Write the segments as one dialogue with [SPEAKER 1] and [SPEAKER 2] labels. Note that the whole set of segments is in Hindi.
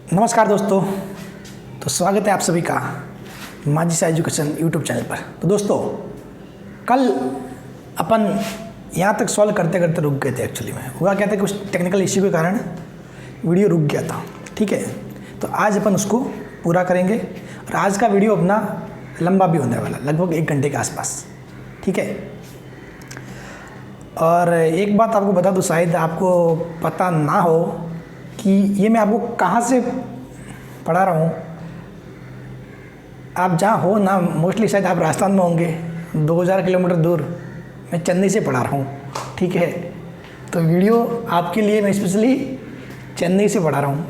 [SPEAKER 1] नमस्कार दोस्तों। तो स्वागत है आप सभी का माझी सा एजुकेशन यूट्यूब चैनल पर। तो दोस्तों, कल अपन यहाँ तक सॉल्व करते करते रुक गए थे। एक्चुअली में हुआ क्या था, कुछ टेक्निकल इश्यू के कारण वीडियो रुक गया था। ठीक है, तो आज अपन उसको पूरा करेंगे और आज का वीडियो अपना लंबा भी होने वाला, लगभग 1 घंटे के आसपास। ठीक है, और एक बात आपको बता दूँ, शायद आपको पता ना हो कि ये मैं आपको कहाँ से पढ़ा रहा हूँ। आप जहाँ हो ना, मोस्टली शायद आप राजस्थान में होंगे, 2000 किलोमीटर दूर मैं चेन्नई से पढ़ा रहा हूँ। ठीक है, तो वीडियो आपके लिए मैं स्पेशली चेन्नई से पढ़ा रहा हूँ।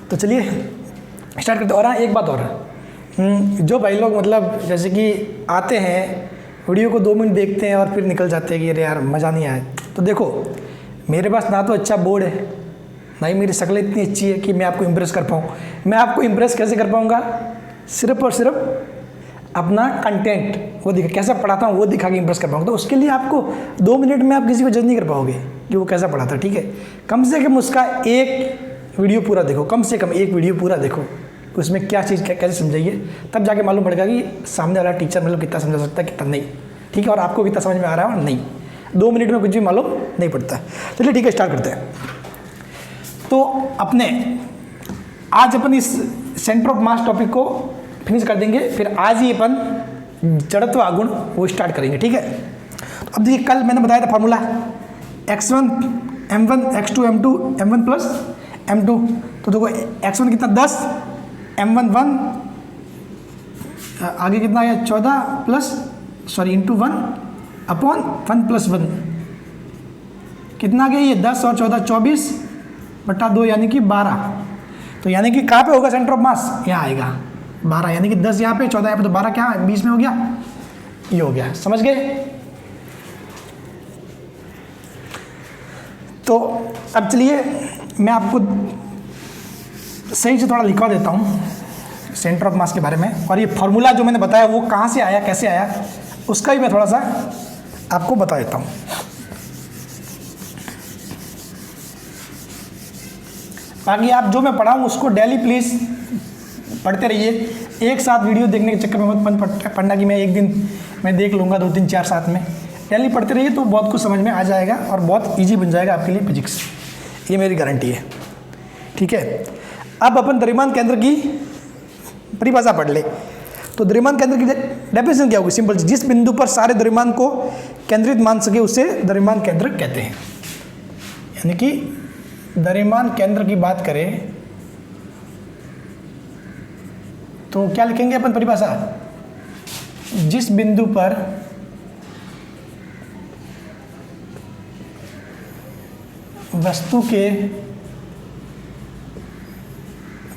[SPEAKER 1] तो चलिए स्टार्ट करते। और हाँ, एक बात और, जो भाई लोग मतलब जैसे कि आते हैं, वीडियो को 2 मिनट देखते हैं और फिर निकल जाते हैं कि अरे यार मज़ा नहीं आया, तो देखो मेरे पास ना तो अच्छा बोर्ड है, ना ही मेरी शक्ल इतनी अच्छी है कि मैं आपको इम्प्रेस कर पाऊँ। मैं आपको इम्प्रेस कैसे कर पाऊँगा? सिर्फ और सिर्फ अपना कंटेंट वो कैसा पढ़ाता हूँ वो दिखा के इम्प्रेस कर पाऊँगा। तो उसके लिए आपको 2 मिनट में आप किसी को जज नहीं कर पाओगे कि वो कैसा पढ़ाता है। ठीक है, कम से कम उसका एक वीडियो पूरा देखो, कम से कम एक वीडियो पूरा देखो, उसमें क्या चीज़ कैसे समझाइए, तब जाके मालूम पड़ेगा कि सामने वाला टीचर मतलब कितना समझा सकता है, कितना नहीं। ठीक है, और आपको कितना समझ में आ रहा है और नहीं। 2 मिनट में कुछ भी मालूम नहीं पड़ता। चलिए ठीक है, स्टार्ट करते हैं। तो अपने आज अपन इस सेंटर ऑफ मास टॉपिक को फिनिश कर देंगे, फिर आज ही अपन जड़त्व आगुण वो स्टार्ट करेंगे। ठीक है, तो अब देखिए, कल मैंने बताया था formula x1 m1 x2 m2 m1 plus m2। तो देखो x1 कितना 10, m1 1, आगे कितना आया 14 प्लस इंटू 1 अपॉन 1 प्लस 1, कितना आ गया ये 10 और 14 24 बटा 2 यानी कि 12। तो यानी कि कहाँ पे होगा सेंटर ऑफ मास? यहाँ आएगा 12, यानी कि 10 यहाँ पे 14 यहाँ पे, तो 12 क्या बीच में हो गया, ये हो गया। समझ गए? तो अब चलिए मैं आपको सही से थोड़ा लिखवा देता हूँ सेंटर ऑफ मास के बारे में, और ये फॉर्मूला जो मैंने बताया वो कहाँ से आया, कैसे आया, उसका भी मैं थोड़ा सा आपको बता देता हूँ। बाकी आप जो मैं पढ़ाऊँ उसको डेली प्लीज़ पढ़ते रहिए। एक साथ वीडियो देखने के चक्कर में मत पढ़ना कि मैं एक दिन मैं देख लूँगा, 2 3 4 साथ में। डेली पढ़ते रहिए तो बहुत कुछ समझ में आ जाएगा और बहुत इजी बन जाएगा आपके लिए फिजिक्स, ये मेरी गारंटी है। ठीक है, अब अपन द्रव्यमान केंद्र की परिभाषा पढ़ ले। तो द्रव्यमान केंद्र की डेफिनेशन क्या होगी? सिंपल, जिस बिंदु पर सारे द्रव्यमान को केंद्रित मान सके उसे द्रव्यमान केंद्र कहते हैं। यानी कि द्रव्यमान केंद्र की बात करें तो क्या लिखेंगे अपन परिभाषा? जिस बिंदु पर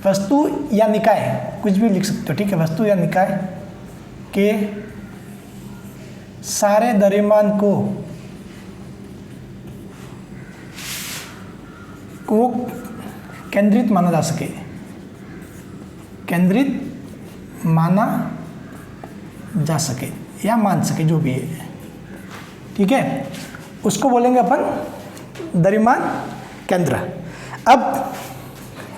[SPEAKER 1] वस्तु या निकाय, कुछ भी लिख सकते हो। ठीक है, वस्तु या निकाय के सारे द्रव्यमान को केंद्रित माना जा सके, केंद्रित माना जा सके या मान सके, जो भी है। ठीक है, उसको बोलेंगे अपन द्रव्यमान केंद्र। अब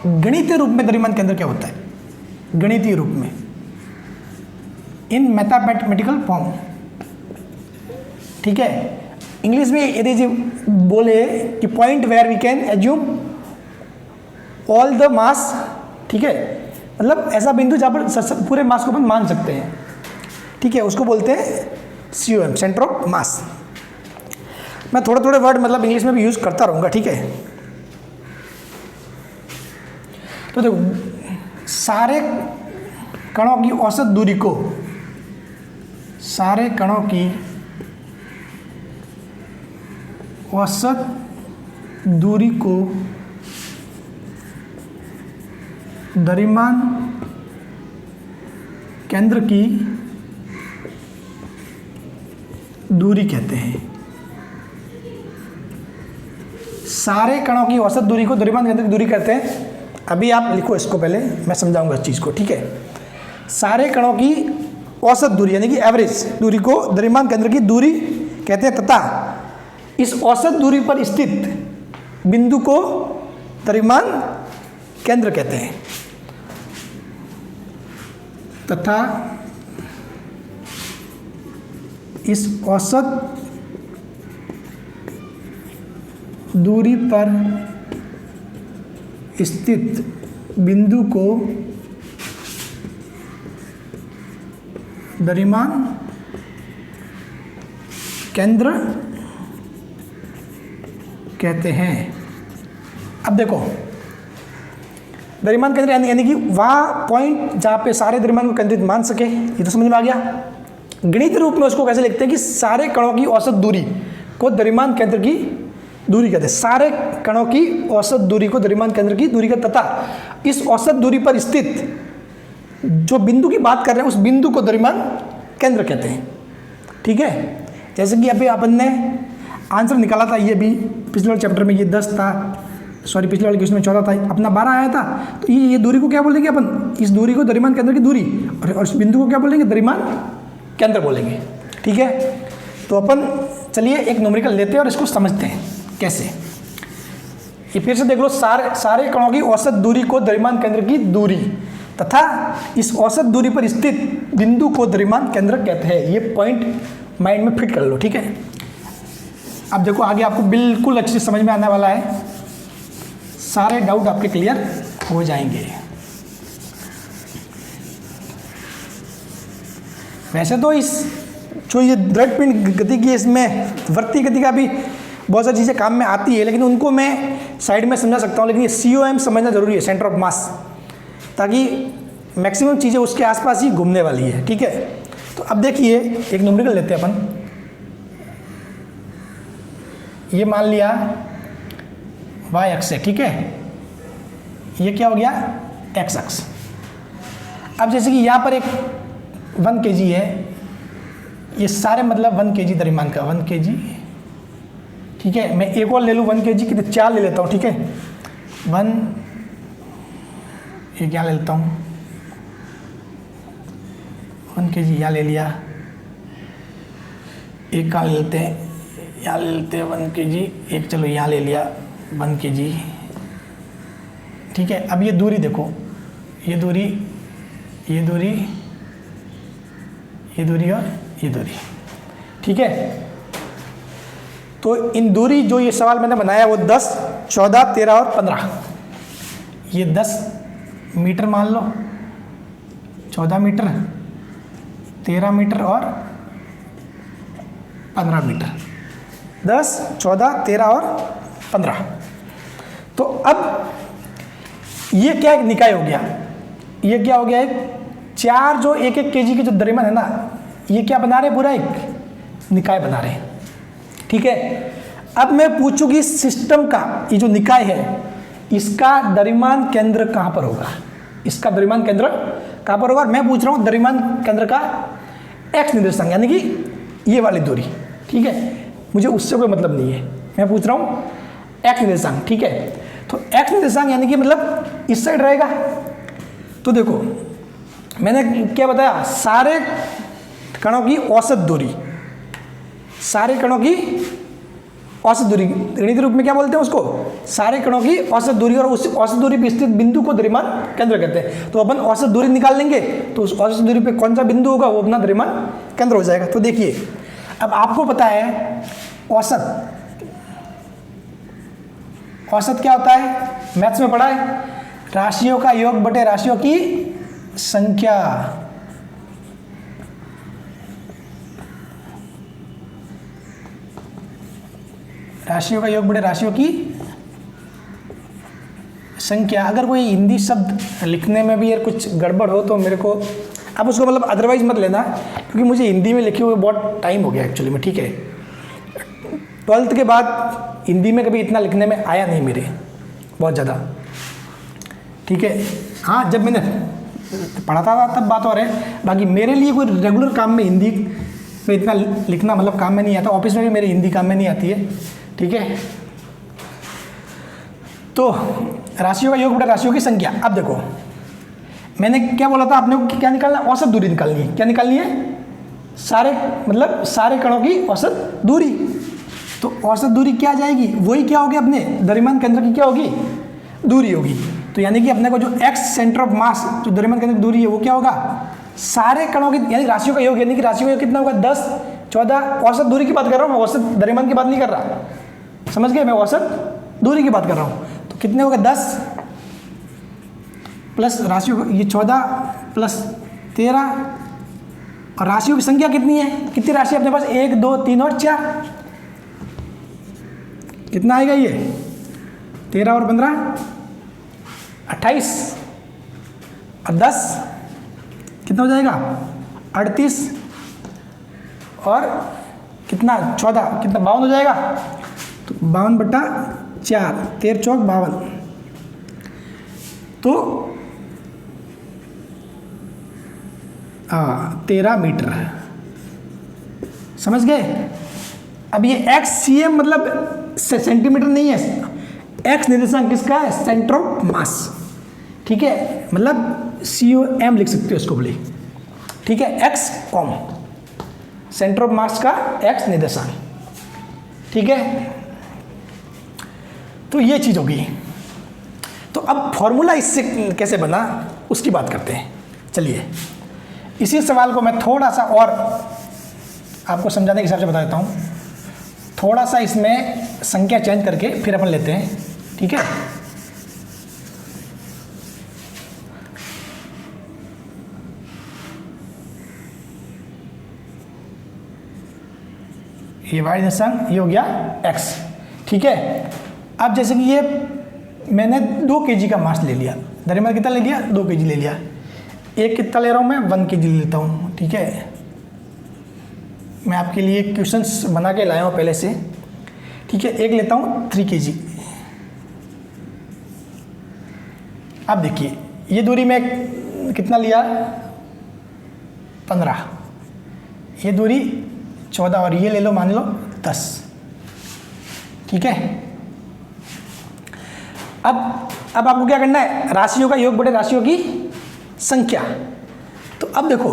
[SPEAKER 1] गणितीय रूप में द्रव्यमान केंद्र क्या होता है? गणितीय रूप में, इन मैथमेटिकल फॉर्म। ठीक है, इंग्लिश में यदि जी बोले कि point where we can assume all the mass. ठीक है, मतलब ऐसा बिंदु जहाँ पर पूरे मास को अपन मान सकते हैं। ठीक है, उसको बोलते हैं COM, सेंटर ऑफ मास। मैं थोड़े थोड़े वर्ड मतलब इंग्लिश में भी यूज़ करता रहूँगा। ठीक है, तो देखो सारे कणों की औसत दूरी को, सारे कणों की औसत दूरी को द्रव्यमान केंद्र की दूरी कहते हैं। सारे कणों की औसत दूरी को द्रव्यमान केंद्र की दूरी कहते हैं। अभी आप लिखो इसको, पहले मैं समझाऊंगा इस चीज़ को। ठीक है, सारे कणों की औसत दूरी यानी कि एवरेज दूरी को द्रव्यमान केंद्र की दूरी कहते हैं, तथा इस औसत दूरी पर स्थित बिंदु को द्रव्यमान केंद्र कहते हैं, तथा इस औसत दूरी पर स्थित बिंदु को द्रव्यमान केंद्र कहते हैं। अब देखो, द्रव्यमान केंद्र यानी कि वहाँ पॉइंट जहाँ पे सारे द्रव्यमान को केंद्रित मान सके, ये तो समझ में आ गया। गणित रूप में उसको कैसे लिखते हैं कि सारे कणों की औसत दूरी को द्रव्यमान केंद्र की दूरी कहते हैं। सारे कणों की औसत दूरी को द्रव्यमान केंद्र की दूरी का, तथा इस औसत दूरी पर स्थित जो बिंदु की बात कर रहे हैं उस बिंदु को द्रव्यमान केंद्र कहते हैं। ठीक है, जैसे कि अभी अपन ने आंसर निकाला था, ये भी पिछले वाले चैप्टर में ये 10 था, सॉरी पिछले वाले क्वेश्चन में 14 था, अपना 12 आया था। तो ये दूरी को क्या बोलेंगे अपन, इस दूरी को द्रव्यमान केंद्र की दूरी, और इस बिंदु को क्या बोलेंगे, द्रव्यमान केंद्र बोलेंगे। ठीक है, तो अपन चलिए एक न्यूमेरिकल लेते हैं और इसको समझते हैं कैसे। ये फिर से देख लो, सारे कणों की औसत दूरी को द्रव्यमान केंद्र की दूरी तथा इस औसत दूरी पर स्थित बिंदु को द्रव्यमान केंद्र कहते हैं। ये पॉइंट माइंड में फिट कर लो। ठीक है, अब देखो आगे आपको बिल्कुल अच्छे से समझ में आने वाला है, सारे डाउट आपके क्लियर हो जाएंगे। वैसे तो इस जो ये दृढ़ पिंड गति की, इसमें वृत्तीय गति का भी बहुत सारी चीज़ें काम में आती है, लेकिन उनको मैं साइड में समझा सकता हूँ। लेकिन ये COM समझना जरूरी है, सेंटर ऑफ मास, ताकि मैक्सिमम चीज़ें उसके आसपास ही घूमने वाली है। ठीक है, तो अब देखिए एक न्यूमेरिकल लेते हैं अपन। ये मान लिया y अक्ष है। ठीक है, ये क्या हो गया, x अक्ष। अब जैसे कि यहाँ पर एक 1 kg है, ये सारे मतलब 1 kg द्रव्यमान का 1 kg। ठीक है, मैं एक और ले लूँ 1 kg की, तो 4 ले लेता हूँ। ठीक है, 1, ये क्या ले लेता हूँ, 1 kg यहाँ ले लिया, एक कहाँ ले लेते हैं, यहाँ ले लेते हैं 1 kg, एक चलो यहाँ ले लिया 1 kg। ठीक है, अब ये दूरी देखो, ये दूरी, ये दूरी, ये दूरी और ये दूरी। ठीक है, तो इन दूरी जो ये सवाल मैंने बनाया वो 10, 14, 13 और 15, ये 10 मीटर मान लो, 14 मीटर, 13 मीटर और 15 मीटर, 10, 14, 13 और 15। तो अब ये क्या एक निकाय हो गया, ये क्या हो गया, एक 4 जो 1-1 kg के जो द्रव्यमान है ना, ये क्या बना रहे, पूरा एक निकाय बना रहे हैं। ठीक है, अब मैं पूछूंगी सिस्टम का ये जो निकाय है, इसका द्रव्यमान केंद्र कहाँ पर होगा, इसका द्रव्यमान केंद्र कहाँ पर होगा। मैं पूछ रहा हूँ द्रव्यमान केंद्र का x निर्देशांक, यानी कि ये वाली दूरी। ठीक है, मुझे उससे कोई मतलब नहीं है, मैं पूछ रहा हूँ x निर्देशांक। ठीक है, तो x निर्देशांक यानी कि मतलब इस साइड रहेगा। तो देखो मैंने क्या बताया, सारे कणों की औसत दूरी, सारे कणों की औसत दूरी, गणित रूप में क्या बोलते हैं उसको, सारे कणों की औसत दूरी, और उस औसत दूरी पर स्थित बिंदु को द्रव्यमान केंद्र कहते हैं। तो अपन औसत दूरी निकाल लेंगे, तो उस औसत दूरी पे कौन सा बिंदु होगा वो अपना द्रव्यमान केंद्र हो जाएगा। तो देखिए, अब आपको पता है औसत, औसत क्या होता है, मैथ्स में पढ़ा है, राशियों का योग बटे राशियों की संख्या। राशियों का योग बटे राशियों की संख्या। अगर कोई हिंदी शब्द लिखने में भी यार कुछ गड़बड़ हो तो मेरे को, आप उसको मतलब अदरवाइज मत लेना, क्योंकि मुझे हिंदी में लिखे हुए बहुत टाइम हो गया एक्चुअली में। ठीक है, 12th के बाद हिंदी में कभी इतना लिखने में आया नहीं मेरे, बहुत ज़्यादा। ठीक है, हाँ जब मैंने पढ़ाता था तब बात और है, बाकी मेरे लिए कोई रेगुलर काम में हिंदी में इतना लिखना मतलब काम में नहीं आता। ऑफिस में भी मेरी हिंदी काम में नहीं आती है। ठीक है, तो राशियों का योग बटा राशियों की संख्या। अब देखो मैंने क्या बोला था, आपने को क्या निकालना, औसत दूरी निकालनी है। क्या निकालनी है, सारे मतलब सारे कणों की औसत दूरी। तो औसत दूरी क्या आ जाएगी, वही क्या होगी, अपने द्रव्यमान केंद्र की क्या होगी, दूरी होगी। तो यानी कि अपने को जो x सेंटर ऑफ मास, जो द्रव्यमान केंद्र की दूरी है, वो क्या होगा, सारे कणों की यानी राशियों का योग, यानी कि राशियों का योग कितना होगा, 10, 14। औसत दूरी की बात कर रहा हूँ मैं, औसत द्रव्यमान की बात नहीं कर रहा, समझ गए, मैं औसत दूरी की बात कर रहा हूँ। तो कितने होगा, 10 प्लस राशियों ये 14 प्लस 13, और राशियों की संख्या कितनी है, कितनी राशि अपने पास, 1, 2, 3 और 4। कितना आएगा ये, 13 और 15 28, और 10 कितना हो जाएगा, 38, और कितना 14, कितना 52 हो जाएगा। तो 52/4, 13 चौक 52, तो 13 मीटर, समझ गए। अब ये XCM मतलब सेंटीमीटर नहीं है, एक्स निर्देशांक किसका है, सेंटर ऑफ मास, ठीक है, मतलब COM लिख सकते हो इसको बोले, ठीक है, x com, centre of mass का एक्स निर्देशांक, ठीक है। तो ये चीज होगी। तो अब फॉर्मूला इससे कैसे बना उसकी बात करते हैं। चलिए इसी सवाल को मैं थोड़ा सा और आपको समझाने के हिसाब से बता देता हूँ, थोड़ा सा इसमें संख्या चेंज करके फिर अपन लेते हैं, ठीक है। ये y निर्देशांक, ये हो गया x, ठीक है। अब जैसे कि ये मैंने 2 kg का मास ले लिया, द्रव्यमान कितना ले लिया, 2 kg ले लिया, एक कितना ले रहा हूँ मैं, 1 kg ले लेता हूँ, ठीक है। मैं आपके लिए क्वेश्चंस बना के लाया हूँ पहले से, ठीक है। एक लेता हूँ 3 kg। अब देखिए ये दूरी में कितना लिया, 15, ये दूरी 14, और ये ले लो मान लो 10, ठीक है। अब आपको क्या करना है, राशियों का योग बटे राशियों की संख्या। तो अब देखो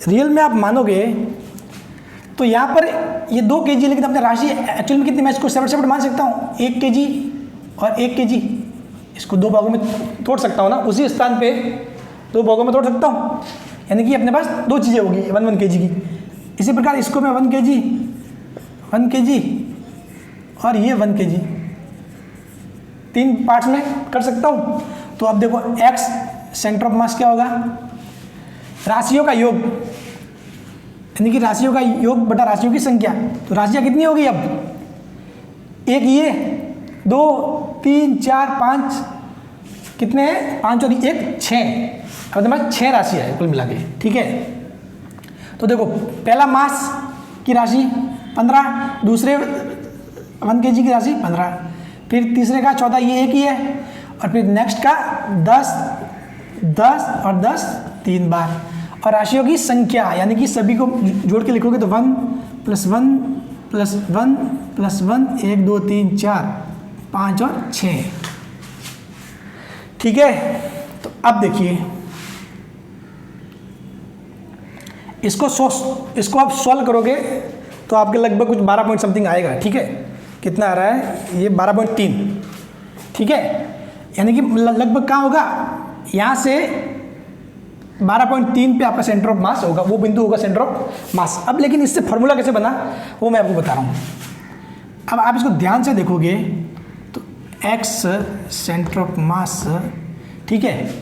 [SPEAKER 1] रियल में आप मानोगे तो यहाँ पर ये 2 kg, लेकिन अपने राशि एक्चुअल में कितनी, मैं इसको सेपरेट मान सकता हूँ, 1 kg और 1 kg, इसको 2 भागों में तोड़ सकता हूँ ना, उसी स्थान पे 2 भागों में तोड़ सकता हूँ, यानी कि अपने पास 2 चीज़ें होगी 1 kg की। इसी प्रकार इसको मैं 1 kg और ये 1 kg, 3 पार्ट्स में कर सकता हूँ। तो अब देखो x सेंटर ऑफ मास क्या होगा, राशियों का योग, यानी कि राशियों का योग बटा राशियों की संख्या। तो राशियाँ कितनी होगी अब, एक ये, 2, 3, 4, 5, कितने हैं, 5 और 1 6, अब हमारे 6 राशियाँ है कुल मिला के, ठीक है। तो देखो पहला मास की राशि 15, दूसरे 1 kg की राशि 15, फिर तीसरे का 14, ये एक ही है, और फिर नेक्स्ट का 10, 10 और 10 3 बार, और राशियों की संख्या यानी कि सभी को जोड़ के लिखोगे तो 1 + 1 + 1 + 1, 1 2 3 4 5 और 6, ठीक है। तो अब देखिए इसको आप सॉल्व करोगे तो आपके लगभग कुछ 12 पॉइंट समथिंग आएगा, ठीक है। कितना आ रहा है, ये 12.3, ठीक है, यानी कि लगभग कहाँ होगा, यहाँ से 12.3 पे आपका सेंटर ऑफ मास होगा, वो बिंदु होगा सेंटर ऑफ मास। अब लेकिन इससे फॉर्मूला कैसे बना वो मैं आपको बता रहा हूँ। अब आप इसको ध्यान से देखोगे तो x सेंटर ऑफ मास, ठीक है,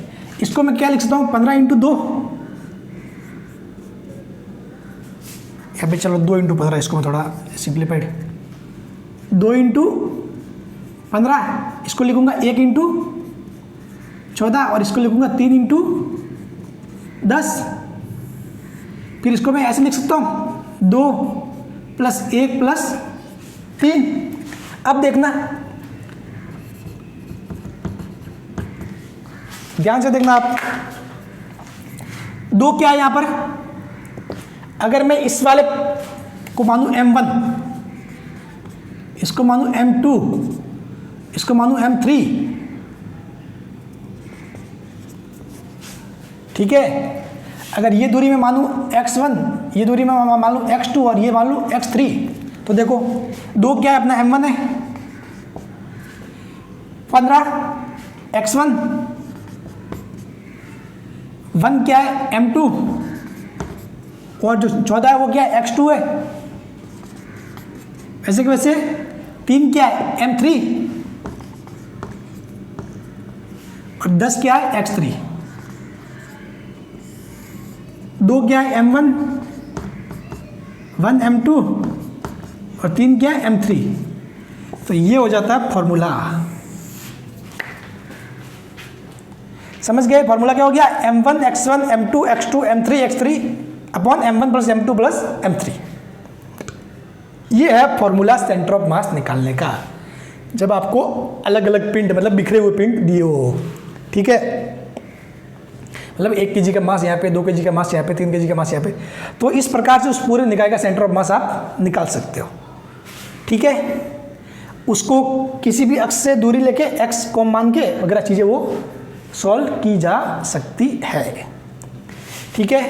[SPEAKER 1] इसको मैं क्या लिख सकता हूँ, 15 × 2, या फिर चलो 2 × 15, इसको मैं थोड़ा सिंप्लीफाइड, 2 × 15, इसको लिखूंगा 1 × 14, और इसको लिखूंगा 3 × 10। फिर इसको मैं ऐसे लिख सकता हूँ 2 + 1 + 3। अब देखना, ध्यान से देखना आप, 2 क्या है यहाँ पर, अगर मैं इस वाले को मानूं M1, इसको मानूं M2, इसको मानूं M3, ठीक है। अगर ये दूरी में मानूं x1, ये दूरी में मान लूँ x2 और ये मान लूँ x3, तो देखो 2 क्या है, अपना M1 है 15, x1, 1 क्या है m2, और जो 14 है वो क्या है x2 है। वैसे कि वैसे 3 क्या है m3, और 10 क्या है x3, 2 क्या है m1, 1 m2, और 3 क्या है m3। तो ये हो जाता है फॉर्मूला। समझ गए? फॉर्मूला क्या हो गया? m1 x1 m2 x2 m3 x3 upon m1 plus m2 plus m3। ये है फॉर्मूला सेंटर ऑफ मास निकालने का, जब आपको अलग अलग पिंड मतलब बिखरे हुए पिंड दिए हो। ठीक है, मतलब 1 kg का मास यहाँ पे, 2 kg का मास यहाँ पे, 3 kg का मास यहाँ पे। तो इस प्रकार से उस पूरे निकाय का सेंटर ऑफ मास आप निकाल सकते हो। ठीक है, उसको किसी भी अक्ष से दूरी लेके x को मान के वगैरह चीज़ें वो सॉल्व की जा सकती है। ठीक है,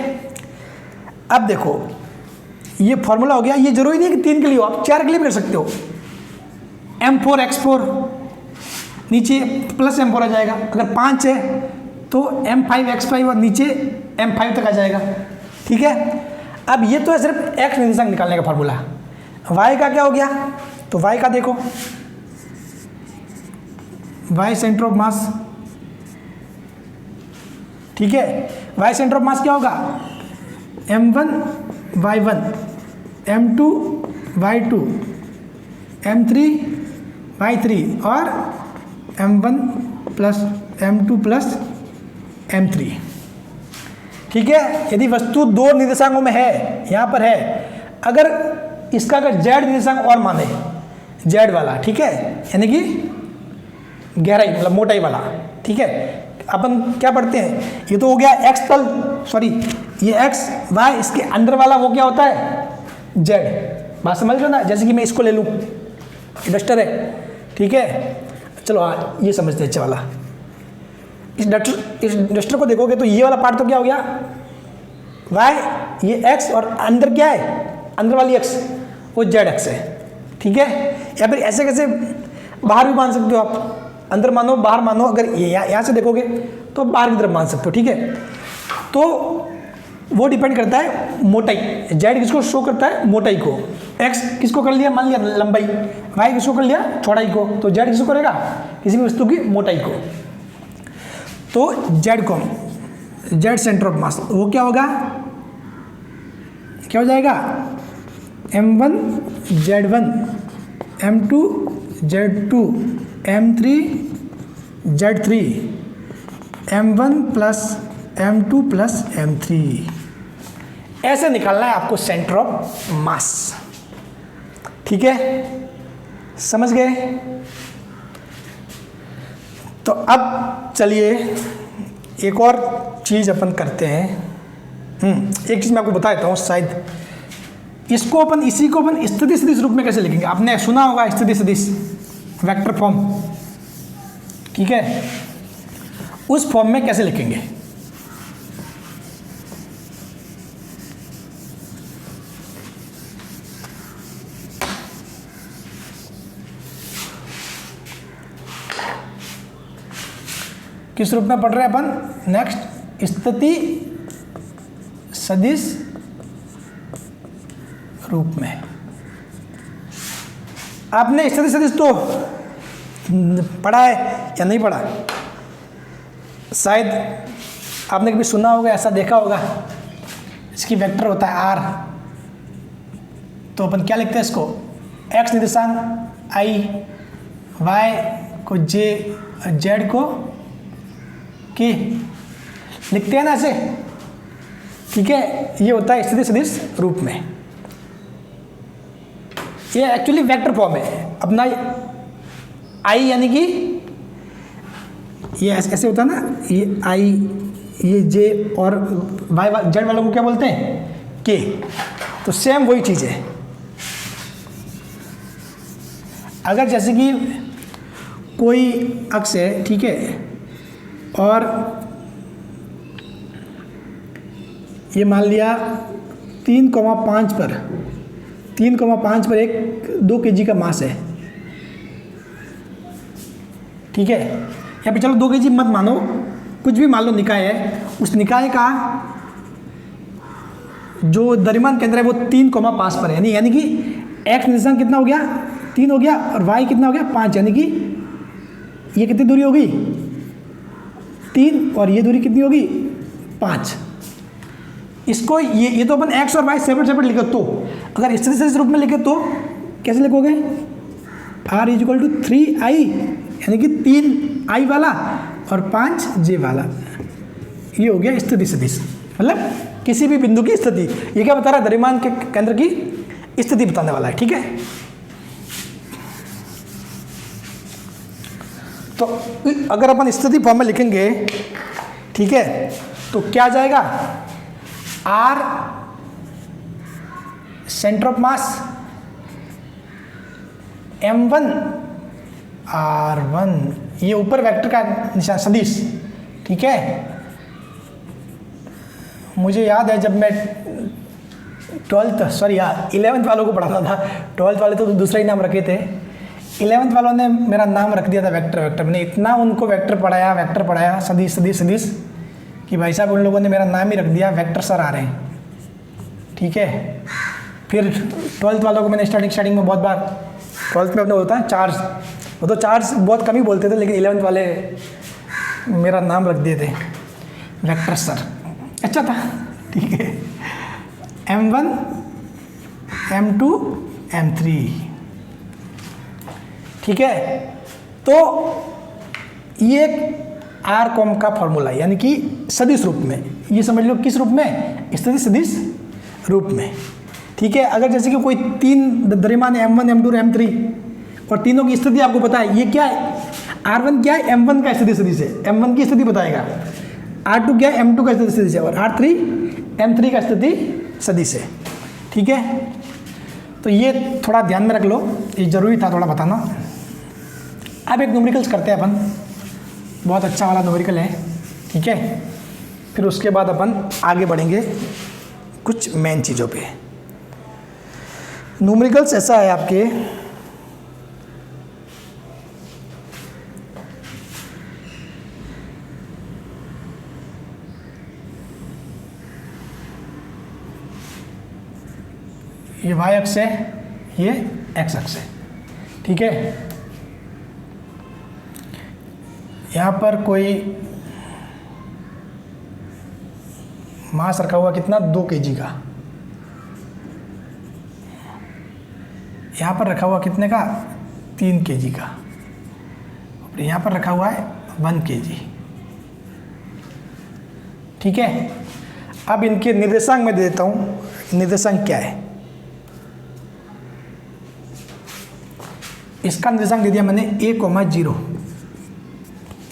[SPEAKER 1] अब देखो ये फॉर्मूला हो गया। ये जरूरी नहीं है कि 3 के लिए हो, आप 4 के लिए भी कर सकते हो। m4 x4 नीचे प्लस m4 आ जाएगा, अगर 5 है तो m5 x5 और नीचे m5 तक आ जाएगा। ठीक है, अब ये तो है सिर्फ x निर्देशांक निकालने का फॉर्मूला। y का क्या हो गया? तो y का देखो, y सेंटर ऑफ मास। ठीक है, y सेंटर ऑफ मास क्या होगा? m1 y1 m2 y2 m3 y3 और m1 plus m2 plus m3। ठीक है, यदि वस्तु 2 निर्देशांकों में है, यहाँ पर है, अगर इसका अगर z निर्देशांक और माने, z वाला, ठीक है, यानी कि गहराई मतलब मोटाई वाला। ठीक है, अपन क्या पढ़ते हैं, ये तो हो गया x तल, सॉरी ये x y, इसके अंदर वाला वो क्या होता है? z। बात समझ रहे हो ना? जैसे कि मैं इसको ले लूँ, डस्टर है। ठीक है, चलो हाँ ये समझते हैं अच्छा वाला। इस डस्टर को देखोगे तो ये वाला पार्ट तो क्या हो गया? y, ये x, और अंदर क्या है? अंदर वाली x वो z है। ठीक है, या फिर ऐसे कैसे बाहर भी मान सकते हो आप, अंदर मानो बाहर मानो। अगर ये यहाँ से देखोगे तो बाहर की तरफ मान सकते हो। ठीक है, तो वो डिपेंड करता है मोटाई। z किसको शो करता है? मोटाई को। x किसको कर लिया? मान लिया लंबाई। y किसको कर लिया? चौड़ाई को। तो z किसको करेगा? किसी भी वस्तु की मोटाई को। तो z को, z सेंटर ऑफ मास वो क्या होगा? क्या हो जाएगा? m1 z1 m2 z2 m3 z3 m1 plus m2 plus m3। ऐसे निकालना है आपको सेंटर ऑफ मास। ठीक है, समझ गए? तो अब चलिए एक और चीज़ अपन करते हैं। एक चीज़ मैं आपको बता देता हूँ, शायद इसको अपन, इसी को अपन स्थिति सदिश रूप में कैसे लिखेंगे। आपने सुना होगा स्थिति सदिश, वेक्टर फॉर्म। ठीक है, उस फॉर्म में कैसे लिखेंगे? किस रूप में पढ़ रहे हैं अपन? नेक्स्ट, स्थिति सदिश रूप में। आपने स्थिति सदिश तो पढ़ा है या नहीं पढ़ा? शायद आपने कभी सुना होगा, ऐसा देखा होगा। इसकी वेक्टर होता है r, तो अपन क्या लिखते हैं इसको? x निर्देशांक i, y को j, z को k लिखते हैं ना ऐसे। ठीक है, ये होता है स्थिति सदिश रूप में। ये एक्चुअली वेक्टर फॉर्म है अपना। i यानी कि ये ऐसे होता है ना, ये i, ये j, और y z वालों को क्या बोलते हैं? k। तो सेम वही चीज़ है। अगर जैसे कि कोई अक्ष है, ठीक है, और ये मान लिया 3,5 पर 1 2 kg का मास है। ठीक है, या फिर चलो 2 kg मत मानो, कुछ भी मान लो निकाय है, उस निकाय का जो द्रव्यमान केंद्र है वो 3,5 पर है, यानी कि x निर्देशांक कितना हो गया 3 हो गया और y कितना हो गया 5, यानी कि ये कितनी दूरी होगी 3 और ये दूरी कितनी होगी 5। इसको ये तो अपन x और y सेपरेट सेपरेट लिखे, तो अगर स्थिति सदिश रूप में लिखे तो कैसे लिखोगे, r = 3i, यानी कि 3i वाला और 5j वाला, ये हो गया स्थिति सदिश, मतलब किसी भी बिंदु की स्थिति। ये क्या बता रहा है, द्रव्यमान के केंद्र की स्थिति बताने वाला है, ठीक है। तो अगर अपन स्थिति फॉर्म में लिखेंगे, ठीक है, तो क्या आ जाएगा, r centre of mass, m1 r1, ये ऊपर वेक्टर का निशान सदिश, ठीक है। मुझे याद है जब मैं 11th वालों को पढ़ाता था, 12th वाले तो दूसरा ही नाम रखे थे, 11th वालों ने मेरा नाम रख दिया था वेक्टर। मैंने इतना उनको वेक्टर पढ़ाया सदिश सदिश सदिश कि भाई साहब उन लोगों ने मेरा नाम ही रख दिया वेक्टर सर आ रहे हैं, ठीक है। फिर 12th वालों को मैंने स्टार्टिंग में बहुत बार, 12th में अपने होता है चार्ज, वो तो चार्ज बहुत कम ही बोलते थे, लेकिन 11th वाले मेरा नाम रख दिए थे वेक्टर सर, अच्छा था, ठीक है। m1 m2 m3, ठीक है। तो ये एक आर कॉम का फॉर्मूला है, यानी कि सदिश रूप में, ये समझ लो किस रूप में, स्थिति सदिश रूप में, ठीक है। अगर जैसे कि कोई 3 द्रव्यमान है m1 m2 और m3 और तीनों की स्थिति आपको पता है, ये क्या है, r1 क्या है, m1 का स्थिति सदिश है, m1 की स्थिति बताएगा, r2 क्या है, m2 का स्थिति सदिश है और r3 m3 का स्थिति सदिश है, ठीक है। तो ये थोड़ा ध्यान में रख लो, ये जरूरी था थोड़ा बताना। अब एक न्यूमेरिकल्स करते हैं अपन, बहुत अच्छा वाला न्यूमेरिकल है, ठीक है। फिर उसके बाद अपन आगे बढ़ेंगे कुछ मेन चीज़ों पे। न्यूमेरिकल्स ऐसा है आपके, ये y अक्ष है, ये x अक्ष है, ठीक है। यहाँ पर कोई मास रखा हुआ कितना 2 kg का, यहाँ पर रखा हुआ कितने का 3 kg का, और यहाँ पर रखा हुआ है 1 kg, ठीक है। अब इनके निर्देशांक मैं दे देता हूँ, निर्देशांक क्या है, इसका निर्देशांक दे दिया मैंने a,0,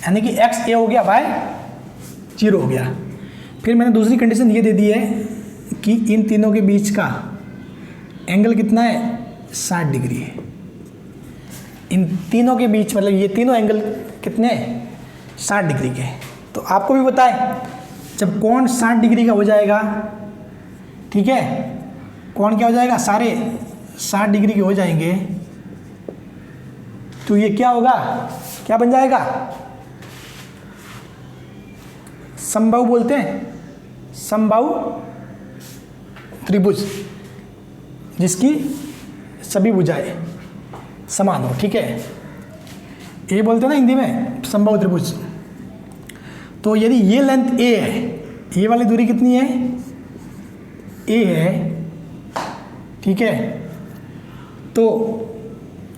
[SPEAKER 1] यानी कि x a हो गया, y 0 हो गया। फिर मैंने दूसरी कंडीशन ये दे दी है कि इन तीनों के बीच का एंगल कितना है 60 डिग्री है। इन तीनों के बीच मतलब ये तीनों एंगल कितने 60 डिग्री के। तो आपको भी पता है जब कोण 60 डिग्री का हो जाएगा, ठीक है, कोण क्या हो जाएगा, सारे 60 डिग्री के हो जाएंगे, तो ये क्या होगा, क्या बन जाएगा, समबाहु बोलते हैं, समबाहु त्रिभुज, जिसकी सभी भुजाएं समान हो, ठीक है। ये बोलते हैं ना हिंदी में समबाहु त्रिभुज। तो यदि ये लेंथ a है, ये वाली दूरी कितनी है, a है, ठीक है, तो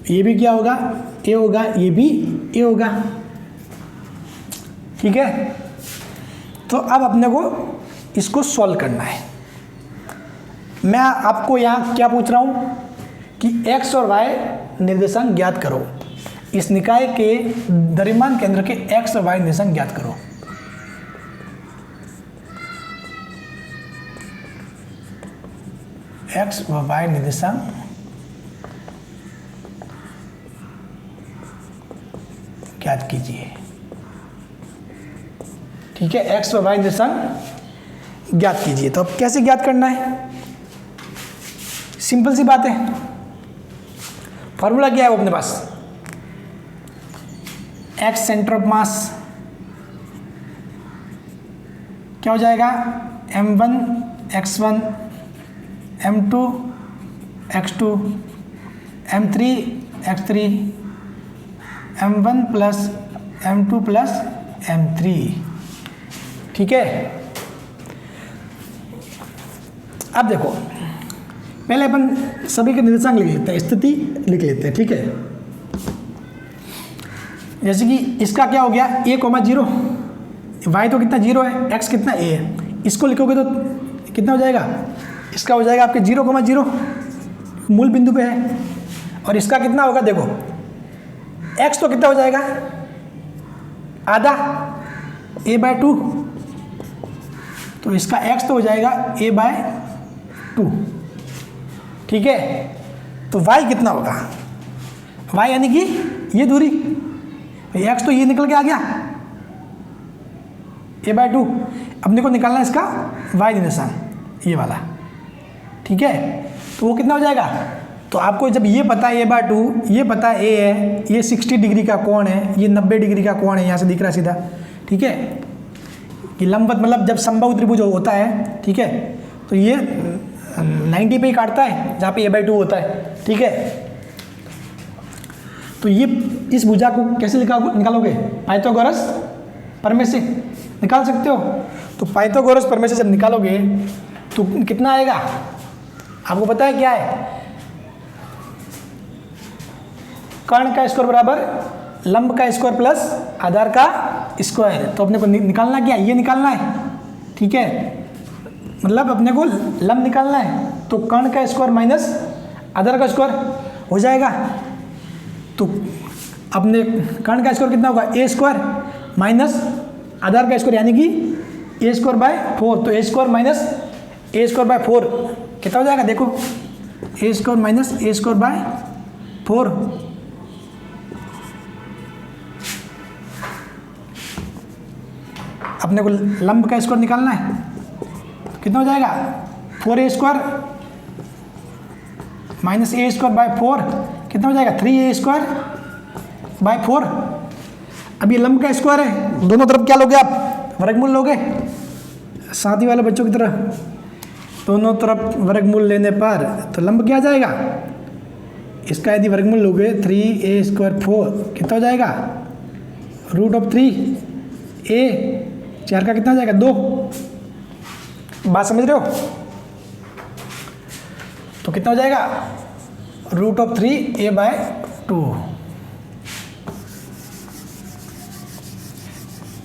[SPEAKER 1] ये भी क्या होगा, a होगा, ये भी a होगा, ठीक है। तो अब अपने को इसको सॉल्व करना है। मैं आपको यहाँ क्या पूछ रहा हूँ कि x और y निर्देशांक ज्ञात करो, इस निकाय के द्रव्यमान केंद्र के x और y निर्देशांक ज्ञात करो। x व y निर्देशांक ज्ञात कीजिए, ठीक है, x व y निर्देशांक ज्ञात कीजिए। तो अब कैसे ज्ञात करना है, सिंपल सी बात है, फॉर्मूला क्या है वो अपने पास, एक्स सेंटर ऑफ मास क्या हो जाएगा, m1 x1, m2 x2, m3 x3, m1 plus m2 plus m3। ठीक है, अब देखो पहले अपन सभी के निर्देशांक लिख लेते हैं, स्थिति लिख लेते हैं। ठीक है, जैसे कि इसका क्या हो गया a, 0, y तो कितना 0 है, x कितना a है, इसको लिखोगे तो कितना हो जाएगा, इसका हो जाएगा आपके 0, 0 मूल बिंदु पे है। और इसका कितना होगा, देखो x तो कितना हो जाएगा आधा a/2, तो इसका x तो हो जाएगा a/2। ठीक है, तो y कितना होगा, y यानी कि ये दूरी, x तो ये निकल के आ गया a/2। अब देखो निकालना है इसका y निर्देशांक, ये वाला। ठीक है, तो वो कितना हो जाएगा, तो आपको जब ये पता है a/2, ये पता है a है, ये 60 डिग्री का कोण है, ये 90 डिग्री का कोण है, यहाँ से दिख रहा है सीधा। ठीक है, कि लंबवत मतलब जब समबाहु त्रिभुज होता है, ठीक है, तो ये 90 पे ही काटता है जहाँ पे a/2 होता है। ठीक है, तो ये इस भुजा को कैसे निकालोगे, पाइथागोरस प्रमेय से निकाल सकते हो। तो पाइथागोरस प्रमेय से जब निकालोगे तो कितना आएगा, आपको पता है क्या है, कर्ण का स्क्वायर बराबर लंब का स्क्वायर प्लस आधार का स्क्वायर। तो अपने को निकालना क्या है, ये निकालना है। ठीक है, मतलब अपने को लंब निकालना है, तो कर्ण का स्क्वायर माइनस आधार का स्क्वायर हो जाएगा। तो अपने कर्ण का स्क्वायर कितना होगा, a स्क्वायर माइनस आधार का स्क्वायर यानी कि a²/4। तो a² माइनस a²/4 कितना हो जाएगा, देखो a² माइनस a²/4। अपने को लंब का स्क्वायर निकालना है, तो कितना हो जाएगा 4a² माइनस a²/4 कितना हो जाएगा 3a²/4। अब ये लंब का स्क्वायर है, दोनों तरफ क्या लोगे आप, वर्गमूल लोगे। साथी वाले बच्चों की तरह दोनों तरफ वर्गमूल लेने पर तो लंब क्या आ जाएगा, इसका यदि वर्गमूल लोगे 3a²/4 कितना हो जाएगा √3a, 4 का कितना हो जाएगा 2। बात समझ रहे हो, तो कितना हो जाएगा √3a/2।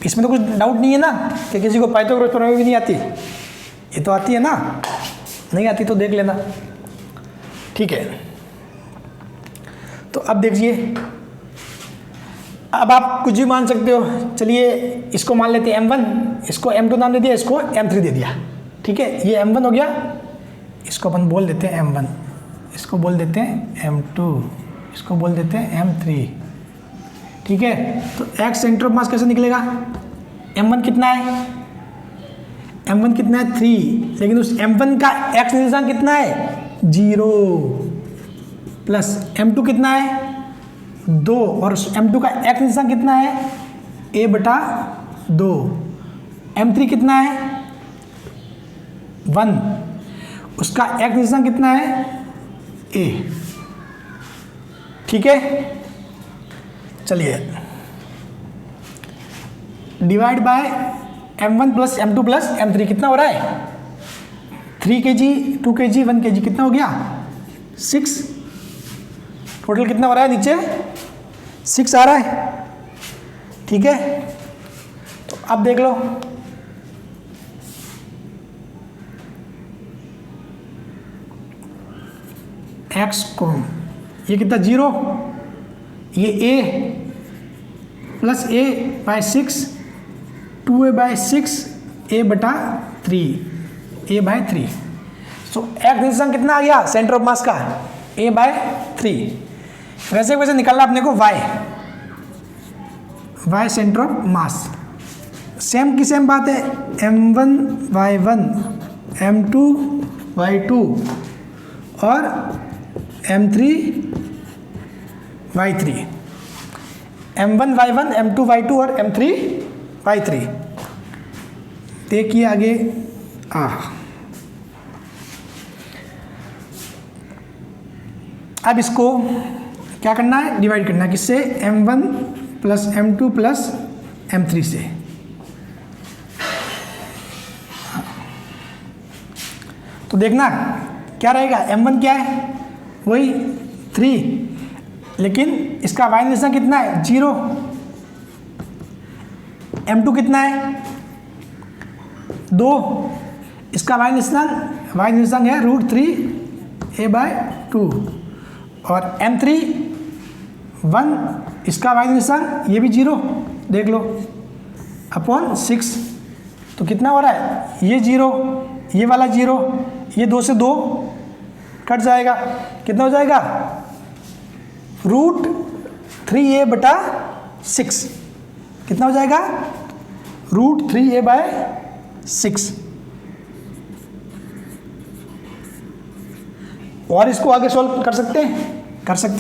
[SPEAKER 1] इसमें तो कुछ डाउट नहीं है ना कि किसी को पाइथागोरस प्रमेय भी नहीं आती, ये तो आती है ना, नहीं आती तो देख लेना। ठीक है, तो अब देखिए, अब आप कुछ भी मान सकते हो। चलिए इसको मान लेते हैं m1, इसको m2 नाम दे दिया, इसको m3 दे दिया। ठीक है, ये m1 हो गया, इसको अपन बोल देते हैं m1, इसको बोल देते हैं m2, इसको बोल देते हैं m3। ठीक है, तो x सेंटर ऑफ मास कैसे निकलेगा, m1 कितना है, m1 कितना है 3, लेकिन उस m1 का x निर्देशांक कितना है 0, प्लस m2 कितना है 2, और m2 का x निर्देशांक कितना है a/2, m3 कितना है 1, उसका x निर्देशांक कितना है a। ठीक है, चलिए divide by m1 plus m2 plus m3 कितना हो रहा है 3 kg 2 kg 1 kg कितना हो गया 6, टोटल कितना हो रहा है नीचे 6 आ रहा है। ठीक है, तो अब देख लो, x को ये कितना 0, ये a plus a/6 2a/6 a/3 a/3। So x निर्देशांक कितना आ गया सेंटर ऑफ मास का a/3। वैसे वैसे निकालना अपने को y centre of mass. Same की सेम बात है, m1 y1 m2 y2 और m3 y3। m1y1 m2y2 और m3y3। देखिए आगे अब इसको क्या करना है, डिवाइड करना है किससे, m1 plus m2 plus m3 से। तो देखना क्या रहेगा, m1 क्या है, वही 3, लेकिन इसका वाई निर्देशांक कितना है, 0। m2 कितना है, 2, इसका वाई निर्देशांक है √3a/2। और m3 1, इसका वाई निर्देशांक ये भी 0, देख लो, अपॉन 6। तो कितना हो रहा है, ये 0, ये वाला 0, ये 2 से 2 कट जाएगा, कितना हो जाएगा, √3a/6। कितना हो जाएगा, √3a/6। और इसको आगे सॉल्व कर सकते हैं,